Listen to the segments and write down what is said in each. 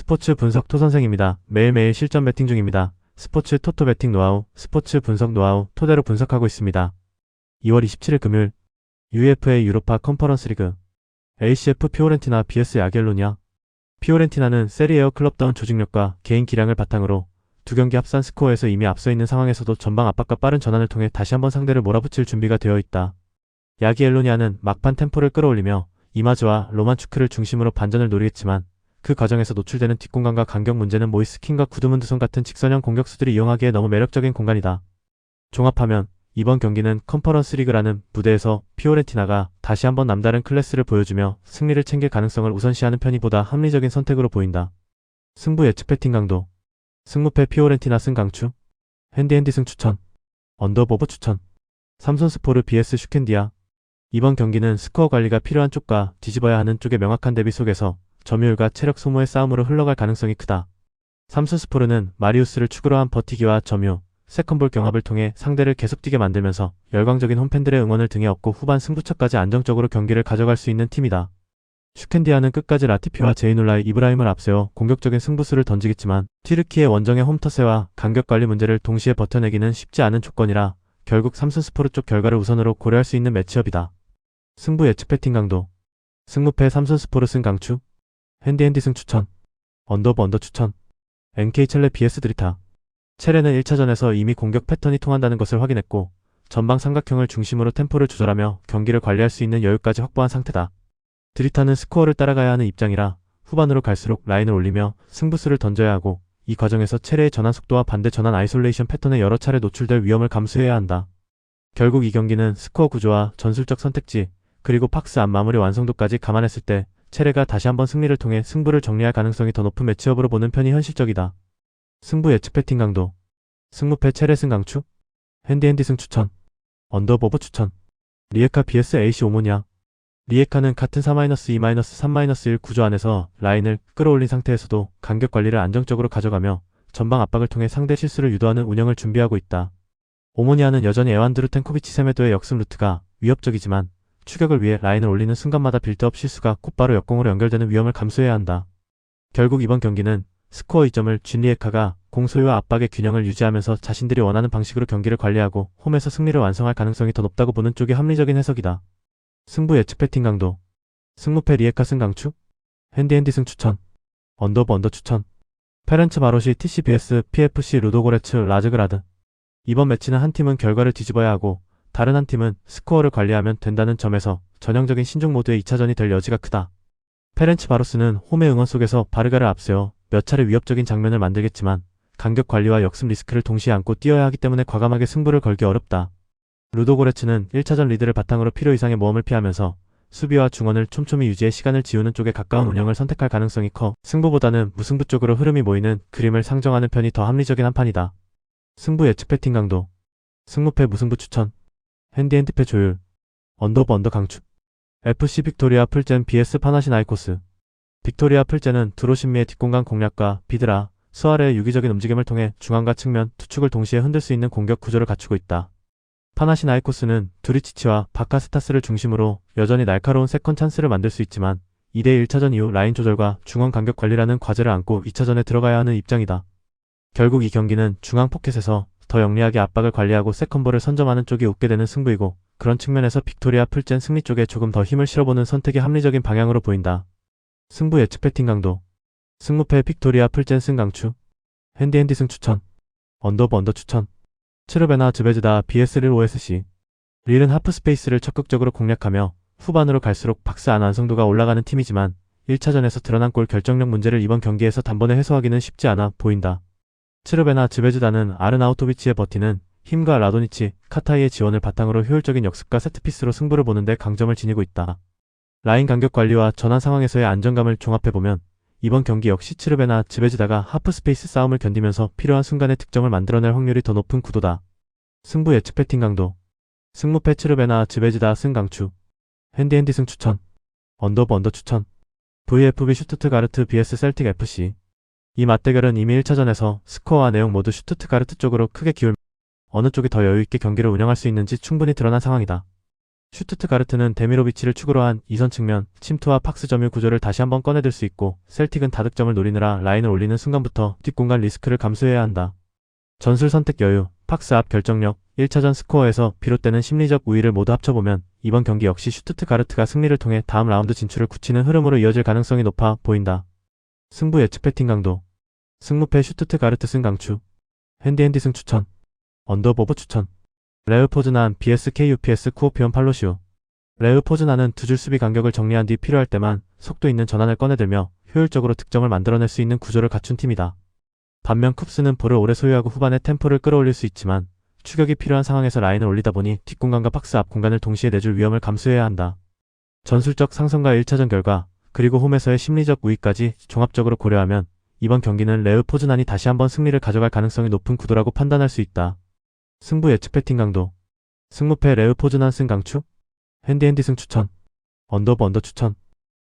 스포츠 분석 토선생입니다. 매일매일 실전 배팅 중입니다. 스포츠 토토 배팅 노하우, 스포츠 분석 노하우 토대로 분석하고 있습니다. 2월 27일 금요일 UEFA 유로파 컨퍼런스 리그 ACF 피오렌티나 vs 야겔로냐. 피오렌티나는 세리에어 클럽다운 조직력과 개인 기량을 바탕으로 두 경기 합산 스코어에서 이미 앞서 있는 상황에서도 전방 압박과 빠른 전환을 통해 다시 한번 상대를 몰아붙일 준비가 되어 있다. 야기엘로니아는 막판 템포를 끌어올리며 이마즈와 로만추크를 중심으로 반전을 노리겠지만 그 과정에서 노출되는 뒷공간과 간격 문제는 모이스킨과 구드문드손 같은 직선형 공격수들이 이용하기에 너무 매력적인 공간이다. 종합하면 이번 경기는 컨퍼런스 리그라는 무대에서 피오렌티나가 다시 한번 남다른 클래스를 보여주며 승리를 챙길 가능성을 우선시하는 편이 보다 합리적인 선택으로 보인다. 승부 예측 배팅 강도. 승무패 피오렌티나 승 강추. 핸디핸디 승 추천. 언더보버 추천. 삼손스포르 vs 슈켄디아. 이번 경기는 스코어 관리가 필요한 쪽과 뒤집어야 하는 쪽의 명확한 대비 속에서 점유율과 체력 소모의 싸움으로 흘러갈 가능성이 크다. 삼손스포르는 마리우스를 축으로 한 버티기와 점유, 세컨볼 경합을 통해 상대를 계속 뛰게 만들면서 열광적인 홈팬들의 응원을 등에 업고 후반 승부처까지 안정적으로 경기를 가져갈 수 있는 팀이다. 슈켄디아는 끝까지 라티피와 제이눌라의 이브라임을 앞세워 공격적인 승부수를 던지겠지만 튀르키의 원정의 홈터세와 간격관리 문제를 동시에 버텨내기는 쉽지 않은 조건이라 결국 삼손스포르 쪽 결과를 우선으로 고려할 수 있는 매치업이다. 승부 예측 배팅 강도. 승무패 삼손스포르 승 강추. 핸디핸디 승 추천. 언더오버 언더 추천. NK 첼레 vs 드리타. 첼레는 1차전에서 이미 공격 패턴이 통한다는 것을 확인했고 전방 삼각형을 중심으로 템포를 조절하며 경기를 관리할 수 있는 여유까지 확보한 상태다. 드리타는 스코어를 따라가야 하는 입장이라 후반으로 갈수록 라인을 올리며 승부수를 던져야 하고 이 과정에서 첼레의 전환 속도와 반대 전환 아이솔레이션 패턴에 여러 차례 노출될 위험을 감수해야 한다. 결국 이 경기는 스코어 구조와 전술적 선택지 그리고 박스 안 마무리 완성도까지 감안했을 때 첼레가 다시 한번 승리를 통해 승부를 정리할 가능성이 더 높은 매치업으로 보는 편이 현실적이다. 승부 예측 배팅 강도. 승무패 첼레 승 강추. 핸디핸디 승 추천. 언더보버 추천. 리에카 vs AC 오모니아. 리에카는 같은 4-2-3-1 구조 안에서 라인을 끌어올린 상태에서도 간격 관리를 안정적으로 가져가며 전방 압박을 통해 상대 실수를 유도하는 운영을 준비하고 있다. 오모니아는 여전히 에완드루 텐코비치 세메도의 역습 루트가 위협적이지만 추격을 위해 라인을 올리는 순간마다 빌드업 실수가 곧바로 역공으로 연결되는 위험을 감수해야 한다. 결국 이번 경기는 스코어 2점을 쥔 리에카가 공소유와 압박의 균형을 유지하면서 자신들이 원하는 방식으로 경기를 관리하고 홈에서 승리를 완성할 가능성이 더 높다고 보는 쪽이 합리적인 해석이다. 승부 예측 배팅 강도. 승무패 리에카 승 강추. 핸디핸디 승 추천. 언더오버 언더 추천. 페렌츠 바로시 TC vs PFC 루도고레츠 라즈그라드. 이번 매치는 한 팀은 결과를 뒤집어야 하고 다른 한 팀은 스코어를 관리하면 된다는 점에서 전형적인 신종 모드의 2차전이 될 여지가 크다. 페렌츠 바로스는 홈의 응원 속에서 바르가를 앞세워 몇 차례 위협적인 장면을 만들겠지만 간격 관리와 역습 리스크를 동시에 안고 뛰어야 하기 때문에 과감하게 승부를 걸기 어렵다. 루도고레츠는 1차전 리드를 바탕으로 필요 이상의 모험을 피하면서 수비와 중원을 촘촘히 유지해 시간을 지우는 쪽에 가까운 운영을 선택할 가능성이 커 승부보다는 무승부 쪽으로 흐름이 모이는 그림을 상정하는 편이 더 합리적인 한판이다. 승부 예측 배팅 강도. 승무패 무승부 추천. 핸디핸디패 조율. 언더오버 언더 강추. FC 빅토리아 풀젠 vs 파나시나이코스. 빅토리아 풀젠은 드로신미의 뒷공간 공략과 비드라, 스와레의 유기적인 움직임을 통해 중앙과 측면, 투축을 동시에 흔들 수 있는 공격 구조를 갖추고 있다. 파나시나이코스는 두리치치와 바카스타스를 중심으로 여전히 날카로운 세컨 찬스를 만들 수 있지만 2대 1차전 이후 라인 조절과 중원 간격 관리라는 과제를 안고 2차전에 들어가야 하는 입장이다. 결국 이 경기는 중앙 포켓에서 더 영리하게 압박을 관리하고 세컨볼을 선점하는 쪽이 웃게 되는 승부이고 그런 측면에서 빅토리아 풀젠 승리 쪽에 조금 더 힘을 실어보는 선택이 합리적인 방향으로 보인다. 승부 예측 배팅 강도. 승무패 빅토리아 풀젠 승 강추. 핸디핸디 승 추천. 언더오버 언더 추천. 츠르베나 즈베즈다 vs 릴 OSC. 릴은 하프스페이스를 적극적으로 공략하며 후반으로 갈수록 박스 안 완성도가 올라가는 팀이지만 1차전에서 드러난 골 결정력 문제를 이번 경기에서 단번에 해소하기는 쉽지 않아 보인다. 츠르베나 즈베즈다는 아르나우토비치의 버티는 힘과 라도니치, 카타이의 지원을 바탕으로 효율적인 역습과 세트피스로 승부를 보는데 강점을 지니고 있다. 라인 간격 관리와 전환 상황에서의 안정감을 종합해보면 이번 경기 역시 츠르베나 즈베즈다가 하프스페이스 싸움을 견디면서 필요한 순간에 득점을 만들어낼 확률이 더 높은 구도다. 승부 예측 배팅 강도. 승무패 츠르베나 즈베즈다 승 강추. 핸디핸디 승 추천. 언더오버 언더 추천. VFB 슈투트가르트 vs 셀틱 FC. 이 맞대결은 이미 1차전에서 스코어와 내용 모두 슈투트가르트 쪽으로 크게 기울며 어느 쪽이 더 여유있게 경기를 운영할 수 있는지 충분히 드러난 상황이다. 슈투트가르트는 데미로비치를 축으로 한 2선 측면 침투와 박스 점유 구조를 다시 한번 꺼내들 수 있고, 셀틱은 다득점을 노리느라 라인을 올리는 순간부터 뒷공간 리스크를 감수해야 한다. 전술 선택 여유, 박스 앞 결정력, 1차전 스코어에서 비롯되는 심리적 우위를 모두 합쳐보면 이번 경기 역시 슈투트가르트가 승리를 통해 다음 라운드 진출을 굳히는 흐름으로 이어질 가능성이 높아 보인다. 승부 예측 배팅 강도. 승무패 슈투트가르트 승 강추. 핸디핸디 승 추천. 언더보브 추천. 레흐 포즈난 vs KUPS 쿠오피온 팔로시오. 레흐 포즈난은 두 줄 수비 간격을 정리한 뒤 필요할 때만 속도 있는 전환을 꺼내들며 효율적으로 득점을 만들어낼 수 있는 구조를 갖춘 팀이다. 반면 쿱스는 볼을 오래 소유하고 후반에 템포를 끌어올릴 수 있지만 추격이 필요한 상황에서 라인을 올리다 보니 뒷공간과 박스 앞 공간을 동시에 내줄 위험을 감수해야 한다. 전술적 상성과 1차전 결과, 그리고 홈에서의 심리적 우위까지 종합적으로 고려하면 이번 경기는 레흐 포즈난이 다시 한번 승리를 가져갈 가능성이 높은 구도라고 판단할 수 있다. 승부 예측 배팅 강도. 승무패 레흐 포즈난 승 강추. 핸디핸디 승 추천. 언더브 언더 추천.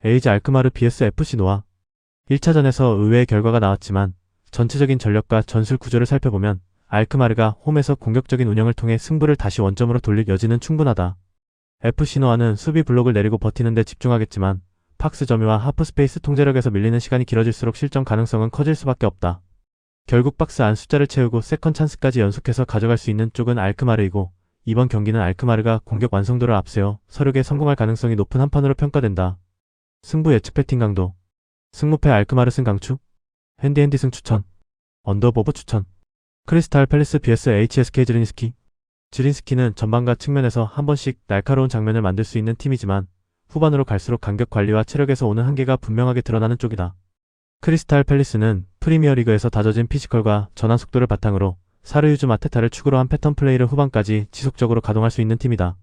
에이지 알크마르 vs FC 노아. 1차전에서 의외의 결과가 나왔지만 전체적인 전력과 전술 구조를 살펴보면 알크마르가 홈에서 공격적인 운영을 통해 승부를 다시 원점으로 돌릴 여지는 충분하다. FC 노아는 수비 블록을 내리고 버티는 데 집중하겠지만 박스 점유와 하프 스페이스 통제력에서 밀리는 시간이 길어질수록 실점 가능성은 커질 수밖에 없다. 결국 박스 안 숫자를 채우고 세컨 찬스까지 연속해서 가져갈 수 있는 쪽은 알크마르이고, 이번 경기는 알크마르가 공격 완성도를 앞세워 서력에 성공할 가능성이 높은 한판으로 평가된다. 승부 예측 배팅 강도. 승무패 알크마르 승 강추. 핸디핸디 승 추천. 언더보브 추천. 크리스탈 팰리스 vs HSK 지린스키. 지린스키는 전반과 측면에서 한 번씩 날카로운 장면을 만들 수 있는 팀이지만 후반으로 갈수록 간격 관리와 체력에서 오는 한계가 분명하게 드러나는 쪽이다. 크리스탈 팰리스는 프리미어리그에서 다져진 피지컬과 전환 속도를 바탕으로 사르유즈 마테타를 축으로 한 패턴 플레이를 후반까지 지속적으로 가동할 수 있는 팀이다.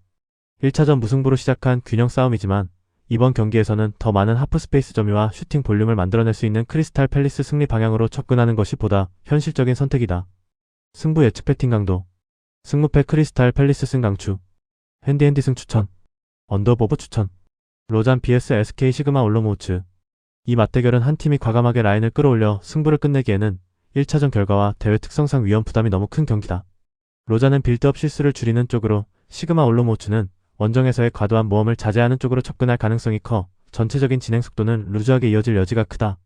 1차전 무승부로 시작한 균형 싸움이지만 이번 경기에서는 더 많은 하프 스페이스 점유와 슈팅 볼륨을 만들어낼 수 있는 크리스탈 팰리스 승리 방향으로 접근하는 것이 보다 현실적인 선택이다. 승부 예측 배팅 강도. 승무패 크리스탈 팰리스 승 강추. 핸디핸디 승 추천. 언더보브 추천. 로잔 vs SK 시그마 올로모우츠. 이 맞대결은 한 팀이 과감하게 라인을 끌어올려 승부를 끝내기에는 1차전 결과와 대회 특성상 위험 부담이 너무 큰 경기다. 로잔은 빌드업 실수를 줄이는 쪽으로, 시그마 올로모우츠는 원정에서의 과도한 모험을 자제하는 쪽으로 접근할 가능성이 커 전체적인 진행 속도는 루즈하게 이어질 여지가 크다.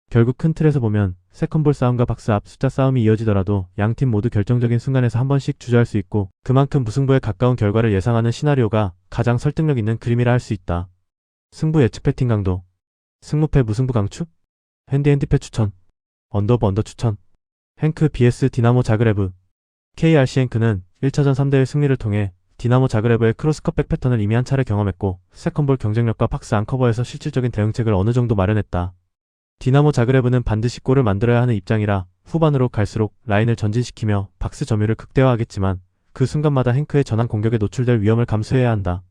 결국 큰 틀에서 보면 세컨볼 싸움과 박스 앞 숫자 싸움이 이어지더라도 양팀 모두 결정적인 순간에서 한 번씩 주저할 수 있고, 그만큼 무승부에 가까운 결과를 예상하는 시나리오가 가장 설득력 있는 그림이라 할 수 있다. 승부 예측 배팅 강도. 승무패 무승부 강추. 핸디핸디패 추천. 언더브 언더 추천. 행크 vs 디나모 자그레브. KRC 행크는 1차전 3대1 승리를 통해 디나모 자그레브의 크로스컷백 패턴을 이미 한 차례 경험했고, 세컨볼 경쟁력과 박스 안 커버에서 실질적인 대응책을 어느 정도 마련했다. 디나모 자그레브는 반드시 골을 만들어야 하는 입장이라 후반으로 갈수록 라인을 전진시키며 박스 점유를 극대화하겠지만 그 순간마다 행크의 전환 공격에 노출될 위험을 감수해야 한다.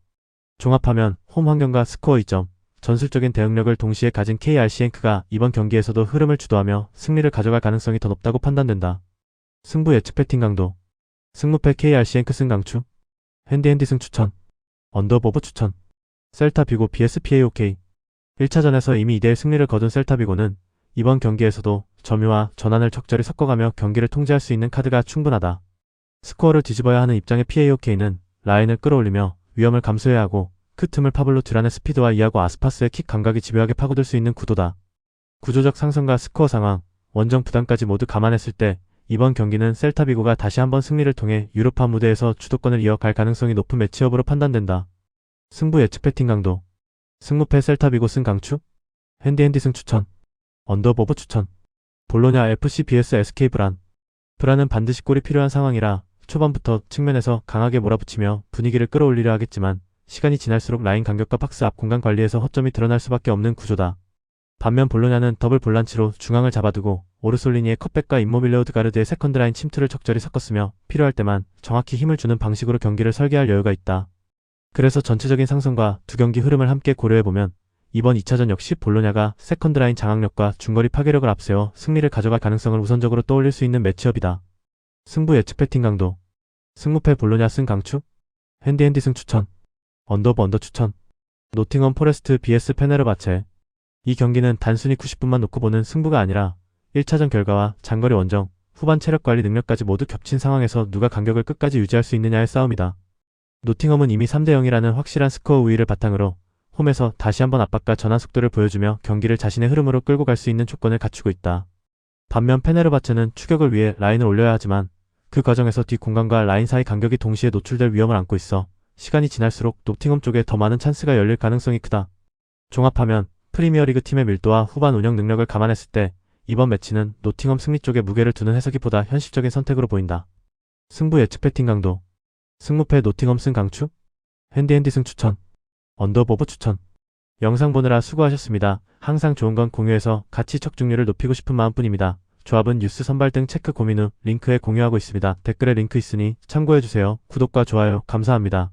종합하면 홈 환경과 스코어 2점, 전술적인 대응력을 동시에 가진 KRC 행크가 이번 경기에서도 흐름을 주도하며 승리를 가져갈 가능성이 더 높다고 판단된다. 승부 예측 배팅 강도. 승무패 KRC 행크 승 강추. 핸디핸디 승 추천. 언더보브 추천. 셀타 비고 vs PAOK. 1차전에서 이미 2대1 승리를 거둔 셀타 비고는 이번 경기에서도 점유와 전환을 적절히 섞어가며 경기를 통제할 수 있는 카드가 충분하다. 스코어를 뒤집어야 하는 입장의 PAOK는 라인을 끌어올리며 위험을 감수해야 하고, 그 틈을 파블로 듀란의 스피드와 이아고 아스파스의 킥 감각이 집요하게 파고들 수 있는 구도다. 구조적 상승과 스코어 상황, 원정 부담까지 모두 감안했을 때 이번 경기는 셀타 비고가 다시 한번 승리를 통해 유로파 무대에서 주도권을 이어갈 가능성이 높은 매치업으로 판단된다. 승부 예측 배팅 강도. 승무패 셀타 비고 승 강추. 핸디핸디 승 추천. 언더보브 추천. 볼로냐 FC vs SK 브란. 브란은 반드시 골이 필요한 상황이라 초반부터 측면에서 강하게 몰아붙이며 분위기를 끌어올리려 하겠지만 시간이 지날수록 라인 간격과 박스 앞 공간 관리에서 허점이 드러날 수밖에 없는 구조다. 반면 볼로냐는 더블 볼란치로 중앙을 잡아두고 오르솔리니의 컷백과 임모빌레 오드가르드의 세컨드라인 침투를 적절히 섞었으며 필요할 때만 정확히 힘을 주는 방식으로 경기를 설계할 여유가 있다. 그래서 전체적인 상승과 두 경기 흐름을 함께 고려해보면 이번 2차전 역시 볼로냐가 세컨드라인 장악력과 중거리 파괴력을 앞세워 승리를 가져갈 가능성을 우선적으로 떠올릴 수 있는 매치업이다. 승부 예측 배팅 강도. 승무패 볼로냐 승 강추. 핸디핸디 승 추천. 언더브 언더 추천. 노팅엄 포레스트 vs 페네르바체. 이 경기는 단순히 90분만 놓고 보는 승부가 아니라 1차전 결과와 장거리 원정, 후반 체력 관리 능력까지 모두 겹친 상황에서 누가 간격을 끝까지 유지할 수 있느냐의 싸움이다. 노팅엄은 이미 3대 0이라는 확실한 스코어 우위를 바탕으로 홈에서 다시 한번 압박과 전환 속도를 보여주며 경기를 자신의 흐름으로 끌고 갈 수 있는 조건을 갖추고 있다. 반면 페네르바체는 추격을 위해 라인을 올려야 하지만 그 과정에서 뒷 공간과 라인 사이 간격이 동시에 노출될 위험을 안고 있어 시간이 지날수록 노팅엄 쪽에 더 많은 찬스가 열릴 가능성이 크다. 종합하면 프리미어리그 팀의 밀도와 후반 운영 능력을 감안했을 때 이번 매치는 노팅엄 승리 쪽에 무게를 두는 해석이 보다 현실적인 선택으로 보인다. 승부 예측 배팅 강도. 승무패 노팅엄 승 강추? 핸디 승 추천. 언더보브 추천. 영상 보느라 수고하셨습니다. 항상 좋은 건 공유해서 같이 척중률을 높이고 싶은 마음뿐입니다. 조합은 뉴스 선발 등 체크 고민 후 링크에 공유하고 있습니다. 댓글에 링크 있으니 참고해주세요. 구독과 좋아요 감사합니다.